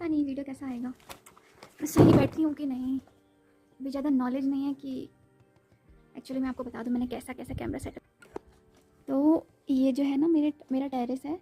पता नहीं वीडियो कैसा आएगा, मैं सही बैठी हूँ कि नहीं, अभी ज़्यादा नॉलेज नहीं है कि एक्चुअली मैं आपको बता दूँ मैंने कैसा कैसा कैमरा सेटअप। तो ये जो है ना मेरा टेरेस है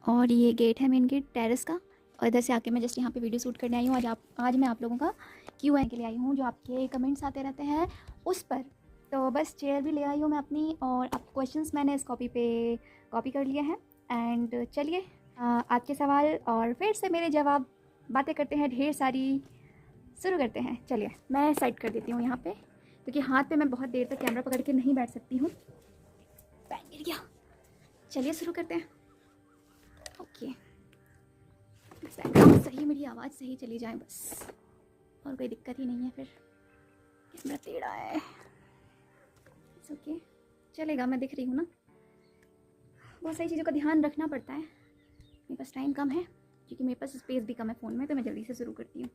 और ये गेट है मेन गेट टेरेस का, और इधर से आके मैं जस्ट यहाँ पे वीडियो शूट करने आई हूँ। आज मैं आप लोगों का Q&A के लिए आई हूँ, जो आपके कमेंट्स आते रहते हैं उस पर। तो बस चेयर भी ले आई हूँ मैं अपनी, और आप क्वेश्चंस मैंने इस कॉपी पे कॉपी कर लिए हैं। एंड चलिए आपके सवाल और फिर से मेरे जवाब, बातें करते हैं ढेर सारी, शुरू करते हैं। चलिए मैं साइड कर देती हूँ यहाँ पे, क्योंकि हाथ पे मैं बहुत देर तक कैमरा पकड़ के नहीं बैठ सकती हूँ। पैन गिर गया। चलिए शुरू करते हैं। ओके, बैकग्राउंड सही, मेरी आवाज़ सही चली जाए बस, और कोई दिक्कत ही नहीं है। फिर कैमरा टेढ़ा है, ओके चलेगा, मैं दिख रही हूँ ना। बहुत सारी चीज़ों का ध्यान रखना पड़ता है, मेरे पास टाइम कम है क्योंकि मेरे पास स्पेस भी कम है फ़ोन में, तो मैं जल्दी से शुरू करती हूँ।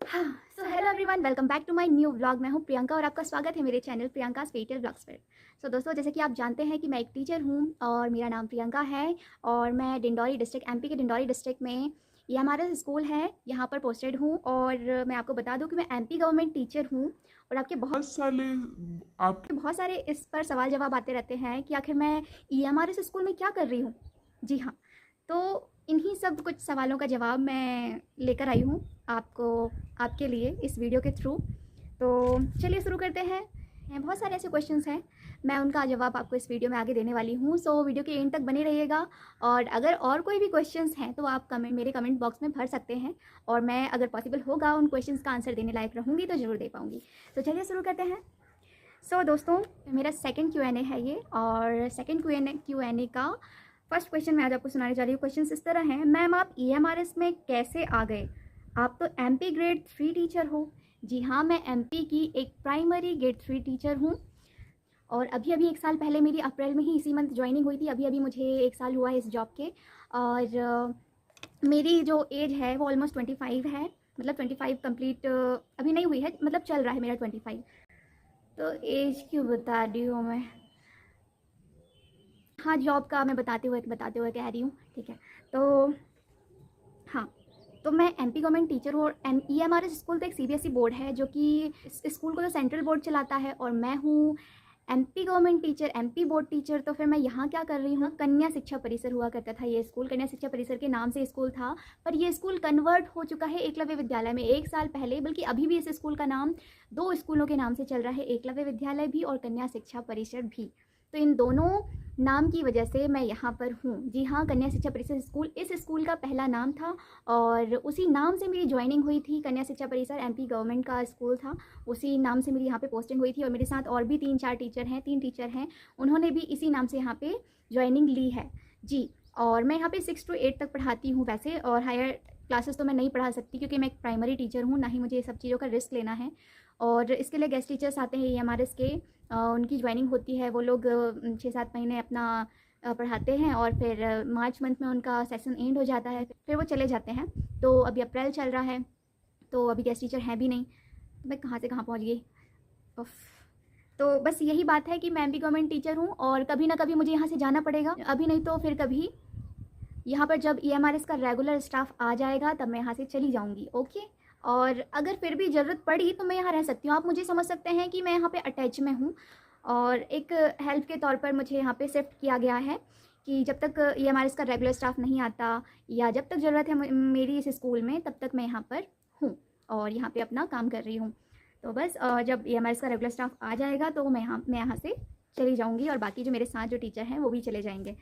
हाँ, so hello everyone, welcome back to my new vlog. मैं हूँ प्रियंका और आपका स्वागत है मेरे चैनल प्रियंकास फेटल व्लॉग्स पर। सो दोस्तों, जैसे कि आप जानते हैं कि मैं एक टीचर हूँ और मेरा नाम प्रियंका है, और मैं डिंडौरी डिस्ट्रिक्ट, एमपी के डिंडौरी डिस्ट्रिक्ट में ये हमारा स्कूल है, यहाँ पर पोस्टेड हूँ। और मैं आपको बता दूँ कि मैं एमपी गवर्नमेंट टीचर हूँ, और आपके बहुत सारे इस पर सवाल जवाब आते रहते हैं कि आखिर मैं EMRS स्कूल में क्या कर रही हूँ। जी हाँ, तो इन्हीं सब कुछ सवालों का जवाब मैं लेकर आई हूँ आपके लिए इस वीडियो के थ्रू। तो चलिए शुरू करते हैं। बहुत सारे ऐसे क्वेश्चंस हैं, मैं उनका जवाब आपको इस वीडियो में आगे देने वाली हूँ। सो वीडियो के एंड तक बने रहिएगा, और अगर और कोई भी क्वेश्चंस हैं तो आप मेरे कमेंट बॉक्स में भर सकते हैं, और मैं अगर पॉसिबल होगा उन क्वेश्चंस का आंसर देने लायक रहूँगी तो ज़रूर दे पाऊँगी। तो चलिए शुरू करते हैं। सो दोस्तों, मेरा सेकंड Q&A है ये, और सेकंड Q&A का फर्स्ट क्वेश्चन मैं आज आपको सुनाने जा रही हूँ। क्वेश्चन इस तरह हैं, मैम आप EMRS में कैसे आ गए? आप तो MP ग्रेड 3 टीचर हो। जी हाँ, मैं MP की एक प्राइमरी ग्रेड 3 टीचर हूँ, और अभी 1 साल पहले मेरी अप्रैल में ही इसी मंथ ज्वाइनिंग हुई थी। अभी मुझे 1 साल हुआ है इस जॉब के, और मेरी जो एज है वो ऑलमोस्ट 25 है, मतलब 25 कंप्लीट अभी नहीं हुई है, मतलब चल रहा है मेरा 25। तो एज क्यों बता रही हूँ मैं? हाँ, जॉब का मैं बताते हुए कह रही हूँ, ठीक है। तो हाँ, तो मैं MP गवर्नमेंट टीचर हूँ, और EMRS स्कूल तो एक CBSE बोर्ड है, जो कि इस स्कूल को तो सेंट्रल बोर्ड चलाता है, और मैं हूँ MP government teacher, MP board teacher. तो फिर मैं यहाँ क्या कर रही हूँ, कन्या शिक्षा परिसर हुआ करता था ये स्कूल, कन्या शिक्षा परिसर के नाम से स्कूल था, पर ये स्कूल कन्वर्ट हो चुका है एकलव्य विद्यालय में 1 साल पहले। बल्कि अभी भी इस स्कूल का नाम 2 स्कूलों के नाम से चल रहा है, एकलव्य विद्यालय भी और कन्या शिक्षा परिसर भी। तो इन दोनों नाम की वजह से मैं यहाँ पर हूँ। जी हाँ, कन्या शिक्षा परिसर स्कूल इस स्कूल का पहला नाम था, और उसी नाम से मेरी ज्वाइनिंग हुई थी। कन्या शिक्षा परिसर MP गवर्नमेंट का स्कूल था, उसी नाम से मेरी यहाँ पे पोस्टिंग हुई थी, और मेरे साथ और भी 3 टीचर हैं, उन्होंने भी इसी नाम से यहाँ पे ज्वाइनिंग ली है। जी, और मैं यहाँ पे 6 to 8 तक पढ़ाती हूँ वैसे, और हायर क्लासेस तो मैं नहीं पढ़ा सकती क्योंकि मैं एक प्राइमरी टीचर हूँ, ना ही मुझे ये सब चीज़ों का रिस्क लेना है। और इसके लिए गेस्ट टीचर्स आते हैं EMRS के, उनकी ज्वाइनिंग होती है, वो लोग 6-7 महीने अपना पढ़ाते हैं, और फिर मार्च मंथ में उनका सेशन एंड हो जाता है, फिर वो चले जाते हैं। तो अभी अप्रैल चल रहा है, तो अभी गेस्ट टीचर हैं भी नहीं, तो मैं कहाँ से कहाँ पहुँच गई। तो बस यही बात है कि मैं MP गवर्नमेंट टीचर हूँ, और कभी ना कभी मुझे यहाँ से जाना पड़ेगा, अभी नहीं तो फिर कभी। यहाँ पर जब EMRS का रेगुलर स्टाफ आ जाएगा तब मैं यहाँ से चली जाऊँगी, ओके। और अगर फिर भी ज़रूरत पड़ी तो मैं यहाँ रह सकती हूँ। आप मुझे समझ सकते हैं कि मैं यहाँ पे अटैच में हूँ, और एक हेल्प के तौर पर मुझे यहाँ पे शिफ्ट किया गया है कि जब तक EMRS का रेगुलर स्टाफ नहीं आता, या जब तक ज़रूरत है मेरी इस स्कूल में, तब तक मैं यहाँ पर हूँ और यहाँ पर अपना काम कर रही हूँ। तो बस जब EMRS का रेगुलर स्टाफ आ जाएगा तो मैं यहाँ से चली जाऊँगी, और बाकी जो मेरे साथ जो टीचर हैं वो भी चले जाएंगे।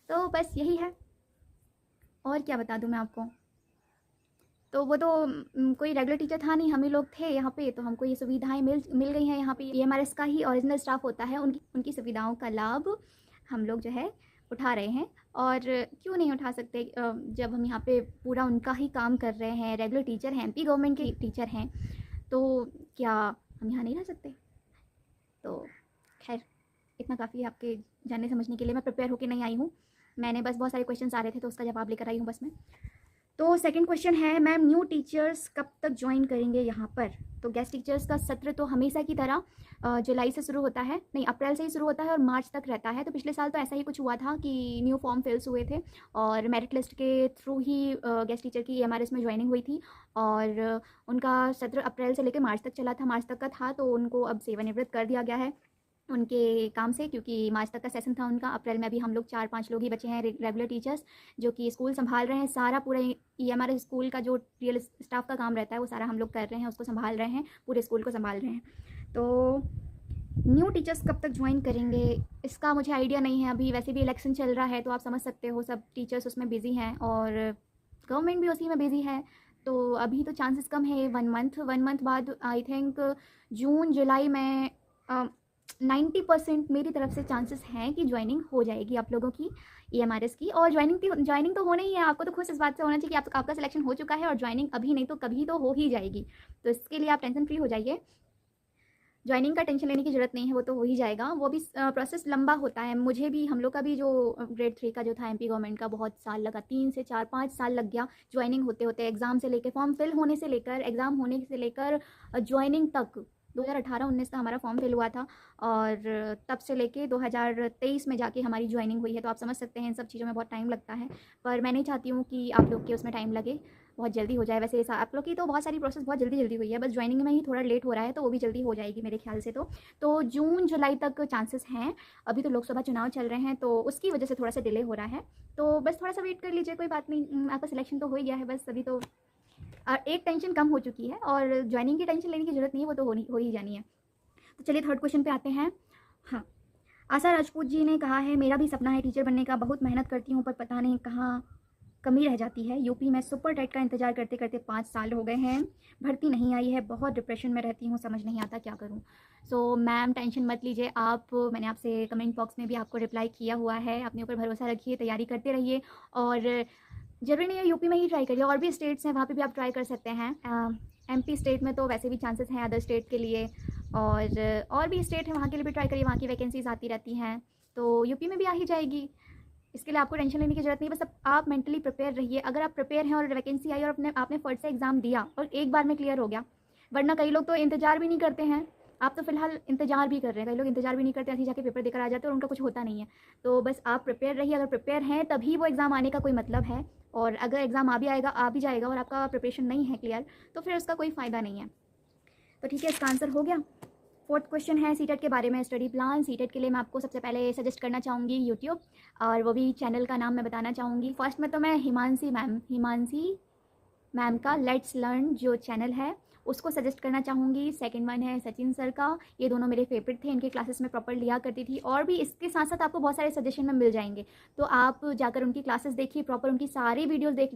तो बस यही है, और क्या बता दूँ मैं आपको। तो वो तो कोई रेगुलर टीचर था नहीं, हम ही लोग थे यहाँ पे, तो हमको ये सुविधाएं मिल गई हैं। यहाँ पे EMRS का ही ओरिजिनल स्टाफ होता है, उनकी सुविधाओं का लाभ हम लोग जो है उठा रहे हैं। और क्यों नहीं उठा सकते, जब हम यहाँ पे पूरा उनका ही काम कर रहे हैं, रेगुलर टीचर हैं, MP गवर्नमेंट के टीचर हैं, तो क्या हम यहाँ नहीं रह सकते? तो खैर, इतना काफ़ी है आपके जानने समझने के लिए। मैं प्रिपेयर होकर नहीं आई हूँ, मैंने बस बहुत सारे क्वेश्चंस आ रहे थे तो उसका जवाब लेकर आई हूँ बस मैं। तो सेकंड क्वेश्चन है, मैम न्यू टीचर्स कब तक ज्वाइन करेंगे यहाँ पर? तो गेस्ट टीचर्स का सत्र तो हमेशा की तरह जुलाई से शुरू होता है, नहीं अप्रैल से ही शुरू होता है और मार्च तक रहता है। तो पिछले साल तो ऐसा ही कुछ हुआ था कि न्यू फॉर्म फिल्स हुए थे और मेरिट लिस्ट के थ्रू ही गेस्ट टीचर की EMRS में ज्वाइनिंग हुई थी और उनका सत्र अप्रैल से लेकर मार्च तक चला था, मार्च तक का था। तो उनको अब सेवानिवृत्त कर दिया गया है उनके काम से, क्योंकि मार्च तक का सेशन था उनका। अप्रैल में अभी हम लोग 4-5 लोग ही बचे हैं रेगुलर टीचर्स जो कि स्कूल संभाल रहे हैं। सारा पूरा EMRS स्कूल का जो रियल स्टाफ का काम रहता है वो सारा हम लोग कर रहे हैं, उसको संभाल रहे हैं, पूरे स्कूल को संभाल रहे हैं। तो न्यू टीचर्स कब तक ज्वाइन करेंगे इसका मुझे आइडिया नहीं है अभी। वैसे भी इलेक्शन चल रहा है तो आप समझ सकते हो, सब टीचर्स उसमें बिज़ी हैं और गवर्नमेंट भी उसी में बिज़ी है। तो अभी तो चांसेस कम है। 1 मंथ बाद आई थिंक जून जुलाई में 90% मेरी तरफ से चांसेस हैं कि ज्वाइनिंग हो जाएगी आप लोगों की EMRS की। और ज्वाइनिंग तो होना ही है, आपको तो खुश इस बात से होना चाहिए कि आपका सिलेक्शन हो चुका है और ज्वाइनिंग अभी नहीं तो कभी तो हो ही जाएगी। तो इसके लिए आप टेंशन फ्री हो जाइए, ज्वाइनिंग का टेंशन लेने की ज़रूरत नहीं है, वो तो हो ही जाएगा। वो भी प्रोसेस लंबा होता है। मुझे भी, हम लोग का भी जो ग्रेड 3 का जो था MP गवर्नमेंट का, बहुत साल लगा, 3 से 4-5 साल लग गया ज्वाइनिंग होते होते, एग्ज़ाम से लेकर, फॉर्म फिल होने से लेकर, एग्ज़ाम होने से लेकर ज्वाइनिंग तक। 2018-19 का हमारा फॉर्म फिल हुआ था और तब से लेके 2023 में जाके हमारी ज्वाइनिंग हुई है। तो आप समझ सकते हैं इन सब चीज़ों में बहुत टाइम लगता है, पर मैं नहीं चाहती हूँ कि आप लोग के उसमें टाइम लगे, बहुत जल्दी हो जाए। वैसे आप लोग की तो बहुत सारी प्रोसेस बहुत जल्दी हुई है, बस ज्वाइनिंग में ही थोड़ा लेट हो रहा है, तो वो भी जल्दी हो जाएगी मेरे ख्याल से। तो जून जुलाई तक चांसेस हैं। अभी तो लोकसभा चुनाव चल रहे हैं तो उसकी वजह से थोड़ा सा डिले हो रहा है, तो बस थोड़ा सा वेट कर लीजिए, कोई बात नहीं। आपका सिलेक्शन तो हो ही गया है, बस अभी तो एक टेंशन कम हो चुकी है और ज्वाइनिंग की टेंशन लेने की ज़रूरत नहीं है, वो तो हो ही जानी है। तो चलिए थर्ड क्वेश्चन पे आते हैं। हाँ, आशा राजपूत जी ने कहा है, मेरा भी सपना है टीचर बनने का, बहुत मेहनत करती हूँ पर पता नहीं कहाँ कमी रह जाती है। यूपी में सुपर टेट का इंतजार करते करते 5 साल हो गए हैं, भर्ती नहीं आई है, बहुत डिप्रेशन में रहती हूँ, समझ नहीं आता क्या करूँ। सो मैम टेंशन मत लीजिए आप, मैंने आपसे कमेंट बॉक्स में भी आपको रिप्लाई किया हुआ है। अपने ऊपर भरोसा रखिए, तैयारी करते रहिए और ज़रूरी नहीं है यूपी में ही ट्राई करिए, और भी स्टेट्स हैं वहाँ पे भी आप ट्राई कर सकते हैं। MP स्टेट में तो वैसे भी चांसेस हैं अदर स्टेट के लिए, और भी स्टेट है वहाँ के लिए भी ट्राई करिए, वहाँ की वैकेंसीज आती रहती हैं, तो यूपी में भी आ ही जाएगी। इसके लिए आपको टेंशन लेने की ज़रूरत नहीं, बस आप मेंटली प्रिपेयर रहिए। अगर आप प्रिपेयर हैं और वैकेंसी आई और आपने फट से एग्ज़ाम दिया और एक बार में क्लियर हो गया, वरना कई लोग तो इंतज़ार भी नहीं करते हैं। आप तो फ़िलहाल इंतज़ार भी कर रहे हैं, कई लोग इंतज़ार भी नहीं करते, ऐसे जाके पेपर देकर आ जाते हैं और उनका कुछ होता नहीं है। तो बस आप प्रिपेयर रहिए, अगर प्रिपेयर हैं तभी वो एग्ज़ाम आने का कोई मतलब है, और अगर एग्ज़ाम आ भी जाएगा और आपका प्रिपरेशन नहीं है क्लियर, तो फिर उसका कोई फ़ायदा नहीं है। तो ठीक है, इसका आंसर हो गया। फोर्थ क्वेश्चन है सीटेट के बारे में, स्टडी प्लान। सीटेट के लिए मैं आपको सबसे पहले सजेस्ट करना चाहूँगी यूट्यूब, और वो भी चैनल का नाम मैं बताना चाहूँगी। फर्स्ट में तो मैं हिमांशी मैम का लेट्स लर्न जो चैनल है उसको सजेस्ट करना चाहूँगी। सेकंड वन है सचिन सर का, ये दोनों मेरे फेवरेट थे, इनके क्लासेस में प्रॉपर लिया करती थी, और भी इसके साथ साथ आपको बहुत सारे सजेशन में मिल जाएंगे, तो आप जाकर उनकी क्लासेस देखिए, प्रॉपर उनकी सारी वीडियोस देख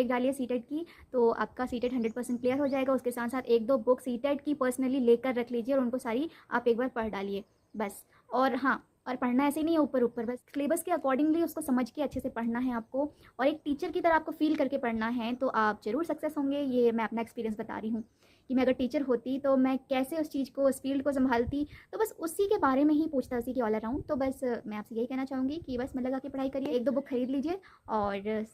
डालिए सीटेट की, तो आपका सीटेट 100% क्लियर हो जाएगा। उसके साथ साथ 1-2 बुक सीटेट की पर्सनली लेकर रख लीजिए और उनको सारी आप एक बार पढ़ डालिए बस। और हाँ, और पढ़ना ऐसे ही नहीं है ऊपर बस, सिलेबस के अकॉर्डिंगली उसको समझ के अच्छे से पढ़ना है आपको, और एक टीचर की तरह आपको फील करके पढ़ना है, तो आप ज़रूर सक्सेस होंगे। ये मैं अपना एक्सपीरियंस बता रही हूँ कि मैं अगर टीचर होती तो मैं कैसे उस चीज़ को, उस फील्ड को संभालती, तो बस उसी के बारे में ही पूछता, उसी के ऑल अराउंड। तो बस मैं आपसे यही कहना चाहूँगी कि बस मन लगा के पढ़ाई करिए, 1-2 बुक खरीद लीजिए और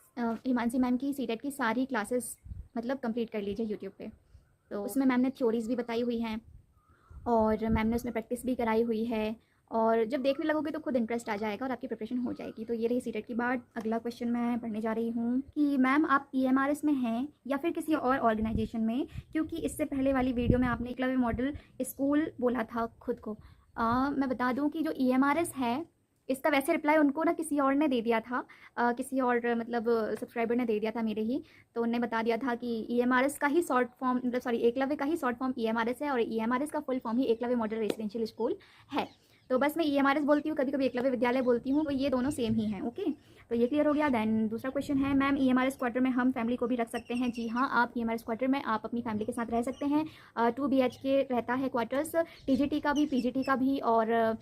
हिमांशी मैम की सीटेट की सारी क्लासेस मतलब कंप्लीट कर लीजिए यूट्यूब पे। तो उसमें मैम ने थ्योरीज भी बताई हुई हैं और मैम ने उसमें प्रैक्टिस भी कराई हुई है, और जब देखने लगोगे तो खुद इंटरेस्ट आ जाएगा और आपकी प्रिपरेशन हो जाएगी। तो ये रही सीटेट की बात। अगला क्वेश्चन मैं पढ़ने जा रही हूँ कि मैम आप EMRS में हैं या फिर किसी और ऑर्गेनाइजेशन में, क्योंकि इससे पहले वाली वीडियो में आपने एकलव्य मॉडल स्कूल बोला था खुद को। मैं बता दूँ कि जो EMRS है इसका वैसे रिप्लाई उनको ना किसी और ने दे दिया था, किसी और मतलब सब्सक्राइबर ने दे दिया था मेरे ही, तो उन्होंने बता दिया था कि EMRS का ही शॉर्ट फॉर्म, मतलब सॉरी, एकलव्य का ही शॉर्ट फॉर्म EMRS है, और EMRS का फुल फॉर्म ही एकलव्य मॉडल रेजिडेंशियल स्कूल है। तो बस मैं EMRS बोलती हूँ, कभी कभी एकलव्य विद्यालय बोलती हूँ, तो ये दोनों सेम ही हैं। ओके, तो ये क्लियर हो गया। देन दूसरा क्वेश्चन है, मैम EMRS क्वार्टर में हम फैमिली को भी रख सकते हैं? जी हाँ, आप EMRS क्वार्टर में आप अपनी फैमिली के साथ रह सकते हैं। 2 BHK रहता है क्वार्टर्स, TGT का भी, PGT का भी, और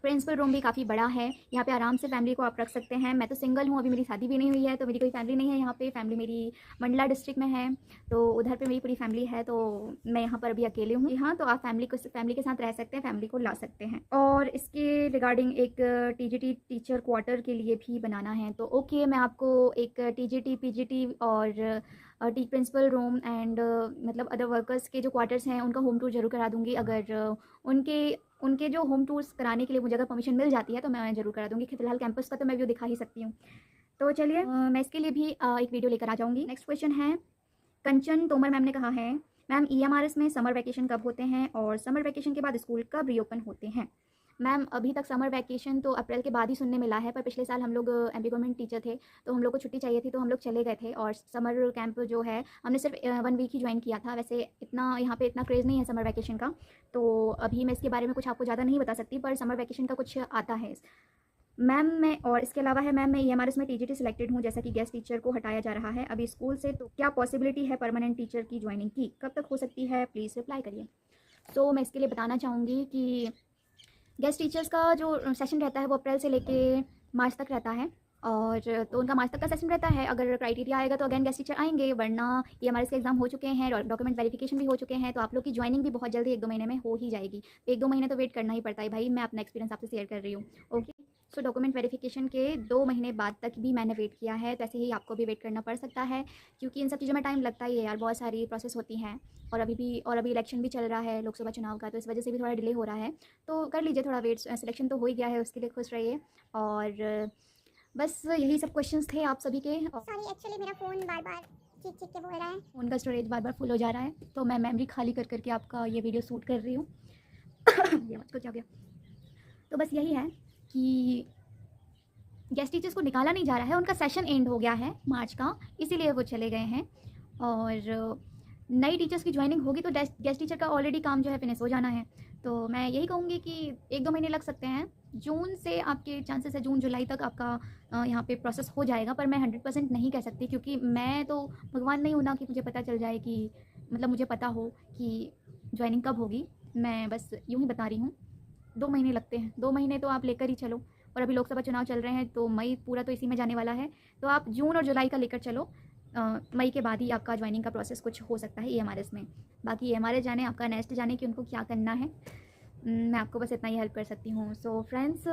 प्रिंसिपल रूम भी काफ़ी बड़ा है। यहाँ पे आराम से फैमिली को आप रख सकते हैं। मैं तो सिंगल हूँ, अभी मेरी शादी भी नहीं हुई है, तो मेरी कोई फैमिली नहीं है यहाँ पे। फैमिली मेरी मंडला डिस्ट्रिक्ट में है, तो उधर पे मेरी पूरी फैमिली है, तो मैं यहाँ पर अभी अकेले हूँ। हाँ, तो आप फैमिली के साथ रह सकते हैं, फैमिली को ला सकते हैं। और इसके रिगार्डिंग एक TGT टीचर क्वार्टर के लिए भी बनाना है, तो ओके, मैं आपको एक TGT PGT और टीक प्रिंसिपल रूम एंड मतलब अदर वर्कर्स के जो क्वार्टर्स हैं उनका होम टूर ज़रूर करा दूँगी। अगर उनके उनके जो होम टूर्स कराने के लिए मुझे अगर परमिशन मिल जाती है तो मैं ज़रूर करा दूँगी। फिलहाल कैंपस का तो मैं व्यू दिखा ही सकती हूँ। तो चलिए मैं इसके लिए भी एक वीडियो लेकर आ जाऊँगी। नेक्स्ट क्वेश्चन है, कंचन तोमर मैम ने कहा है, मैम ईएमआरएस में समर वैकेशन कब होते हैं और समर वैकेशन के बाद स्कूल कब रीओपन होते हैं? मैम अभी तक समर वैकेशन तो अप्रैल के बाद ही सुनने मिला है, पर पिछले साल हम लोग एमपी गवर्नमेंट टीचर थे तो हम लोग को छुट्टी चाहिए थी तो हम लोग चले गए थे और समर कैंप जो है हमने सिर्फ 1 वीक ही ज्वाइन किया था। वैसे इतना यहाँ पे इतना क्रेज़ नहीं है समर वैकेशन का, तो अभी मैं इसके बारे में कुछ आपको ज़्यादा नहीं बता सकती, पर समर वैकेशन का कुछ आता है मैम। मैं और इसके अलावा है मैम, मैं ईएमआरएस में टीजीटी सिलेक्टेड हूँ, जैसा कि गेस्ट टीचर को हटाया जा रहा है अभी स्कूल से, तो क्या पॉसिबिलिटी है परमानेंट टीचर की ज्वाइनिंग की, कब तक हो सकती है, प्लीज़ रिप्लाई करिए। तो मैं इसके लिए बताना चाहूँगी कि गेस्ट टीचर्स का जो सेशन रहता है वो अप्रैल से लेके मार्च तक रहता है, और तो उनका मार्च तक का सेशन रहता है। अगर क्राइटेरिया आएगा तो अगेन गेस्ट टीचर आएंगे, वरना ईएमआरएस के एग्जाम हो चुके हैं, डॉक्यूमेंट वेरिफिकेशन भी हो चुके हैं, तो आप लोग की ज्वाइनिंग भी बहुत जल्दी 1-2 महीने में हो ही जाएगी। 1-2 महीने तो वेट करना ही पड़ता है भाई, मैं अपना एक्सपीरियंस आपसे शेयर कर रही हूँ। ओके, सो डॉक्यूमेंट वेरिफिकेशन के 2 महीने बाद तक भी मैंने वेट किया है, तो ऐसे ही आपको भी वेट करना पड़ सकता है, क्योंकि इन सब चीज़ों में टाइम लगता ही है यार, बहुत सारी प्रोसेस होती हैं। और अभी इलेक्शन भी चल रहा है लोकसभा चुनाव का, तो इस वजह से भी थोड़ा डिले हो रहा है। तो कर लीजिए थोड़ा वेट, सिलेक्शन तो हो ही गया है, उसके लिए खुश रहिए। और बस यही सब क्वेश्चंस थे आप सभी के। सॉरी, एक्चुअली मेरा फ़ोन बार-बार चीख-चीख के बोल रहा है। फ़ोन का स्टोरेज बार-बार फुल हो जा रहा है, तो मैं मेमोरी खाली कर के आपका ये वीडियो शूट कर रही हूँ। ये मुझको क्या हो गया? तो बस यही है कि गेस्ट टीचर्स को निकाला नहीं जा रहा है, उनका सेशन एंड हो गया है मार्च का, इसीलिए वो चले गए हैं। और नई टीचर्स की ज्वाइनिंग होगी तो गेस्ट टीचर का ऑलरेडी काम जो है फिनिश हो जाना है। तो मैं यही कहूँगी कि 1-2 महीने लग सकते हैं, जून से आपके चांसेस है, जून जुलाई तक आपका यहाँ पे प्रोसेस हो जाएगा, पर मैं 100% नहीं कह सकती, क्योंकि मैं तो भगवान नहीं हूँ ना कि मुझे पता चल जाए कि मतलब मुझे पता हो कि ज्वाइनिंग कब होगी। मैं बस यूँ ही बता रही हूँ, 2 महीने लगते हैं, 2 महीने तो आप लेकर ही चलो। और अभी लोकसभा चुनाव चल रहे हैं तो मई पूरा तो इसी में जाने वाला है, तो आप जून और जुलाई का लेकर चलो। मई के बाद ही आपका ज्वाइनिंग का प्रोसेस कुछ हो सकता है ईएमआरएस में। बाकी ईएमआरएस जाने, आपका नेक्स्ट जाने कि उनको क्या करना है, मैं आपको बस इतना ही हेल्प कर सकती हूँ। सो फ्रेंड्स,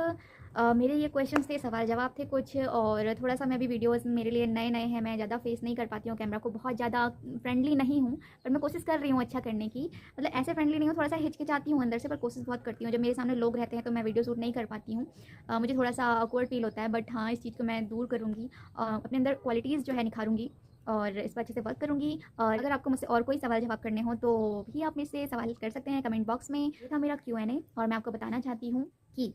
मेरे ये क्वेश्चंस थे, सवाल जवाब थे कुछ, और थोड़ा सा मैं भी वीडियोस मेरे लिए नए नए हैं, मैं ज़्यादा फेस नहीं कर पाती हूँ कैमरा को, बहुत ज़्यादा फ्रेंडली नहीं हूँ, पर मैं कोशिश कर रही हूँ अच्छा करने की। मतलब ऐसे फ्रेंडली नहीं हूँ, थोड़ा सा हिचकिचाती हूँ अंदर से, पर कोशिश बहुत करती हूँ। जब मेरे सामने लोग रहते हैं तो मैं वीडियो शूट नहीं कर पाती हूँ, मुझे थोड़ा सा ऑकवर्ड फील होता है, बट हाँ इस चीज़ को मैं दूर करूँगी, अपने अंदर क्वालिटीज़ जो है निखारूंगी और इस पर अच्छे से वर्क करूँगी। और अगर आपको मुझसे और कोई सवाल जवाब करने हो तो भी आप मुझसे सवाल कर सकते हैं कमेंट बॉक्स में। ये था मेरा Q&A, और मैं आपको बताना चाहती हूँ कि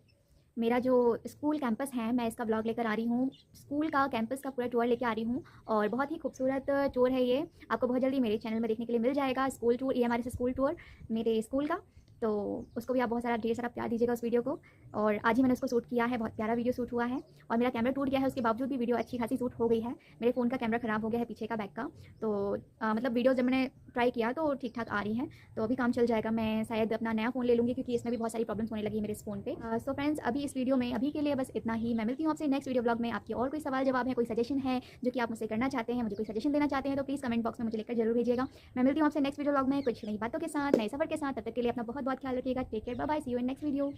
मेरा जो स्कूल कैंपस है, मैं इसका ब्लॉग लेकर आ रही हूँ, स्कूल का कैंपस का पूरा टूर लेके आ रही हूँ, और बहुत ही खूबसूरत टूर है ये, आपको बहुत जल्दी मेरे चैनल में देखने के लिए मिल जाएगा। School tour, EMRS school tour मेरे स्कूल का, तो उसको भी आप बहुत सारा ढेर सारा प्यार दीजिएगा उस वीडियो को। और आज ही मैंने उसको शूट किया है, बहुत प्यारा वीडियो शूट हुआ है, और मेरा कैमरा टूट गया है, उसके बावजूद भी वीडियो अच्छी खासी शूट हो गई है। मेरे फ़ोन का कैमरा ख़राब हो गया है पीछे का, बैक का, तो मतलब वीडियो जब मैंने ट्राई किया तो ठीक ठाक आ रही हैं, तो अभी काम चल जाएगा। मैं शायद अपना नया फ़ोन ले लूँगी, क्योंकि इसमें भी बहुत सारी प्रॉब्लम्स होने लगी है मेरे इस फ़ोन पे। सो फ्रेंड्स, अभी इस वीडियो में अभी के लिए बस इतना ही। मैं मिलती हूँ आपसे नेक्स्ट वीडियो ब्लॉग में। आपकी और कोई सवाल जवाब है, कोई सजेशन है जो कि आप मुझसे करना चाहते हैं, मुझे कोई सजेशन देना चाहते हैं, तो प्लीज़ कमेंट बॉक्स में मुझे लिखकर जरूर भेजिएगा। मैं मिलती हूँ आपसे नेक्स्ट वीडियो ब्लॉग में कुछ नई बातों के साथ, नए सफ़र के साथ। तब तक के लिए अपना बहुत बहुत ख्याल रखिएगा। Take care, bye bye, see you in next video.